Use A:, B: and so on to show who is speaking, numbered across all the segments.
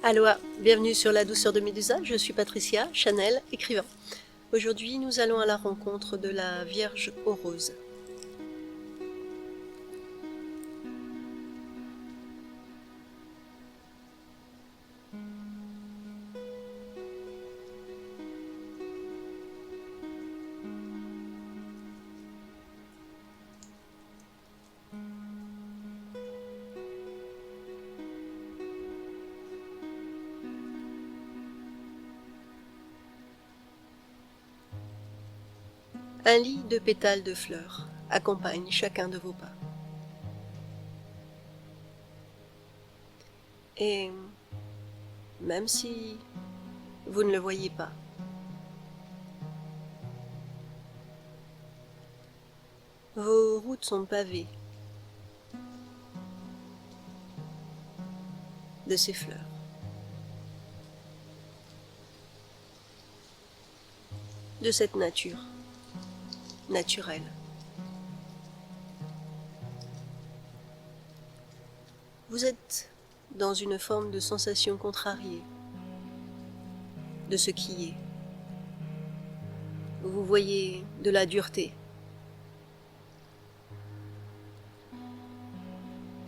A: Aloha, bienvenue sur La douceur de Médusa, je suis Patricia, Chanel, écrivain. Aujourd'hui, nous allons à la rencontre de la Vierge aux roses. Un lit de pétales de fleurs accompagne chacun de vos pas. Et même si vous ne le voyez pas, vos routes sont pavées de ces fleurs. De cette nature naturelle. Vous êtes dans une forme de sensation contrariée de ce qui est. Vous voyez de la dureté.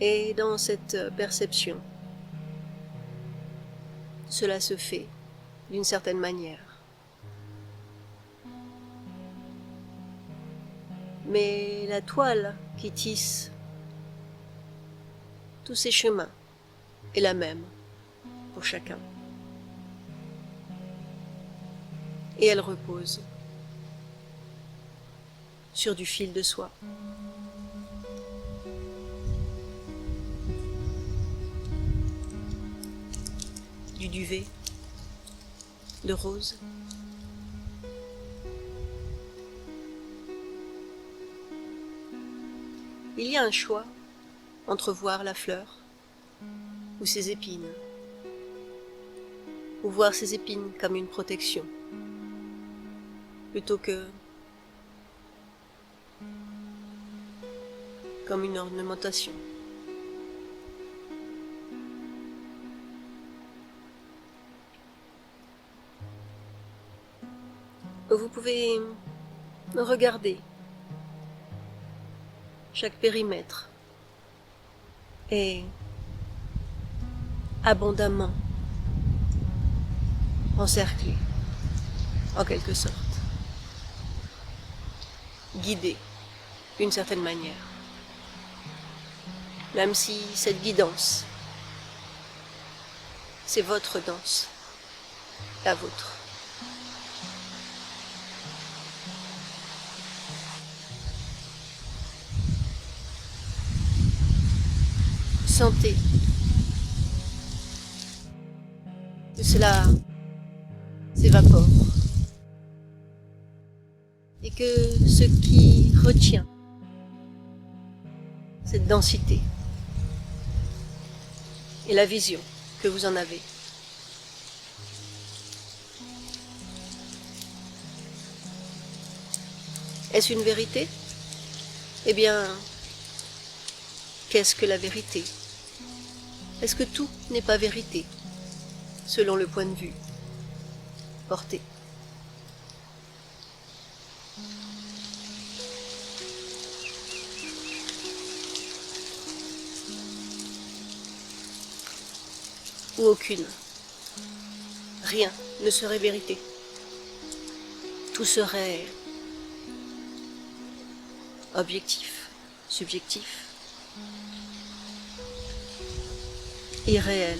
A: Et dans cette perception, cela se fait d'une certaine manière. Mais la toile qui tisse tous ces chemins est la même pour chacun. Et elle repose sur du fil de soie. Du duvet de rose. Il y a un choix entre voir la fleur ou ses épines, ou voir ses épines comme une protection, plutôt que comme une ornementation. Vous pouvez regarder chaque périmètre est abondamment encerclé, en quelque sorte, guidé d'une certaine manière, même si cette guidance, c'est votre danse, la vôtre. Sentez que cela s'évapore et que ce qui retient cette densité et la vision que vous en avez. Est-ce une vérité? Eh bien, qu'est-ce que la vérité? Est-ce que tout n'est pas vérité, selon le point de vue porté? Ou aucune? Rien ne serait vérité. Tout serait objectif, subjectif, irréel,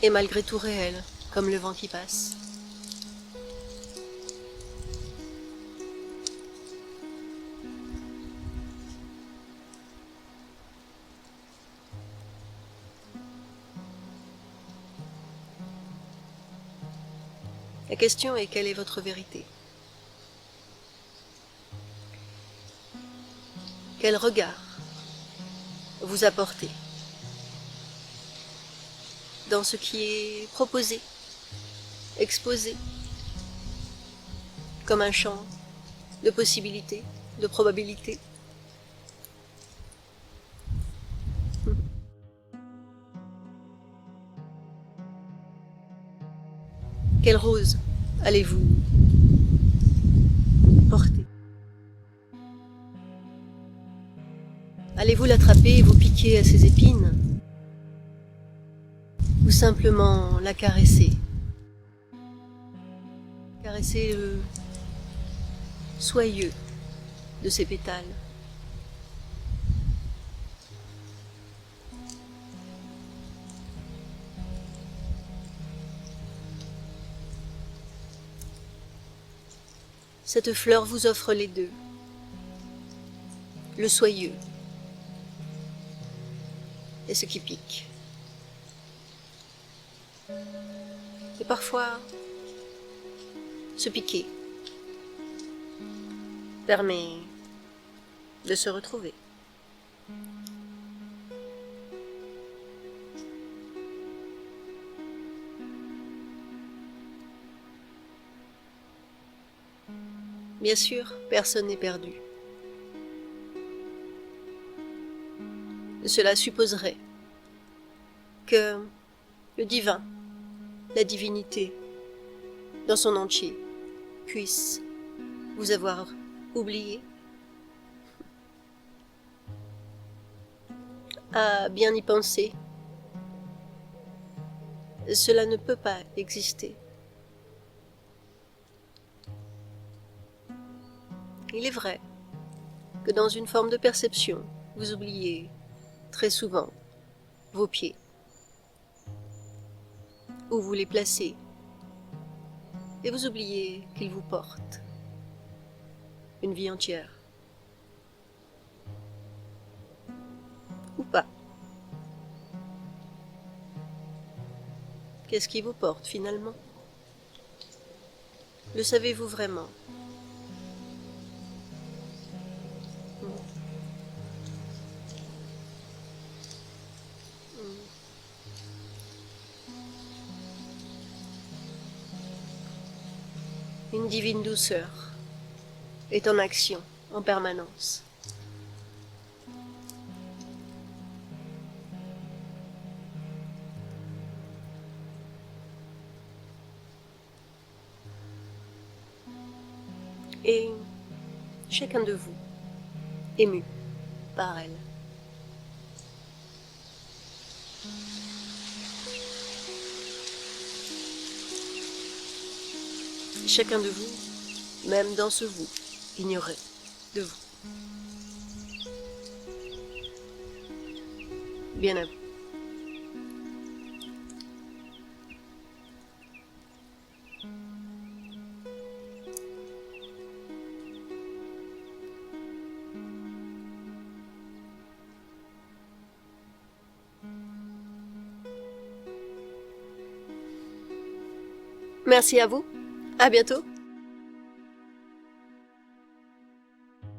A: et malgré tout réel, comme le vent qui passe. La question est, quelle est votre vérité? Quel regard vous apportez dans ce qui est proposé, exposé, comme un champ de possibilités, de probabilités? Quelle rose allez-vous porter? Allez-vous l'attraper et vous piquer à ses épines? Ou simplement la caresser? Caresser le soyeux de ses pétales. Cette fleur vous offre les deux, le soyeux et ce qui pique. Et parfois, se piquer permet de se retrouver. Bien sûr, personne n'est perdu. Cela supposerait que le divin, la divinité, dans son entier, puisse vous avoir oublié, à bien y penser. Cela ne peut pas exister. Il est vrai que dans une forme de perception, vous oubliez très souvent vos pieds, où vous les placez, et vous oubliez qu'ils vous portent une vie entière. Ou pas. Qu'est-ce qui vous porte finalement? Le savez-vous vraiment? Une divine douceur est en action en permanence. Et chacun de vous, ému par elle. Chacun de vous, même dans ce vous, ignorait de vous. Bien à vous. Merci à vous. À bientôt.